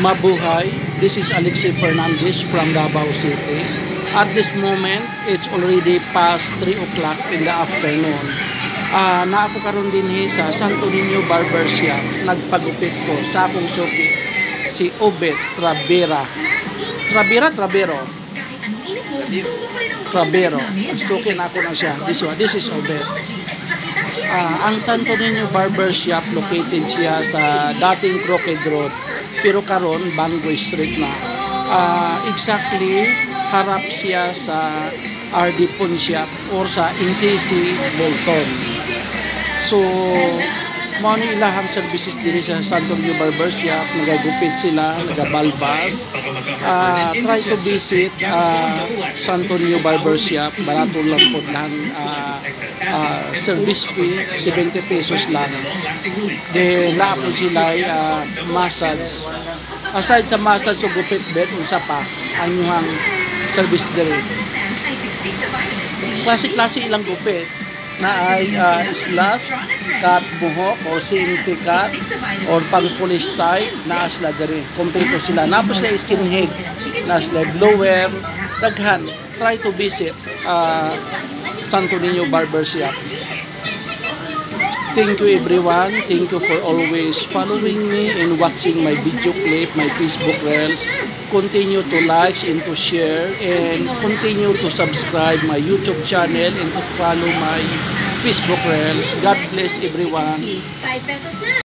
Mabuhay. This is Alexis Fernandez from Davao City. At this moment, it's already past 3 o'clock in the afternoon. Na ako karon din sa Santo Niño Barber Shop. Nagpagupit ko sa akong suki, si Obet Trabero. Suki na ako na siya. This is Obet. Ang Santo Niño Barber Shop located siya sa dating Crooked Road, pero karon Bangoy Street na. Exactly harap siya sa RD Pawn Shop or sa NCC Bolton. So mo ni ilahang services diri sa Santo Niño Barber Shop. Nagagupit sila, nagabalbas. Try to visit Santo Niño Barber Shop. Barato lang po lang. Service fee 70 pesos lang. Then naapon sila massage. Aside sa massage o gupit bed, unsa pa ang inyong service diri. Klase-klase ilang gupit na ay slash, cut, buhok, o CMT cut, or pang-police type, na sila diri. Kompleto sila. Napos sila skinhead, na sila blower, daghan. Try to visit Santo Niño Barber Shop. Thank you everyone. Thank you for always following me and watching my video clip, my Facebook Reels. Continue to like and to share and continue to subscribe my YouTube channel and to follow my Facebook Reels. God bless everyone. 5 pesos na.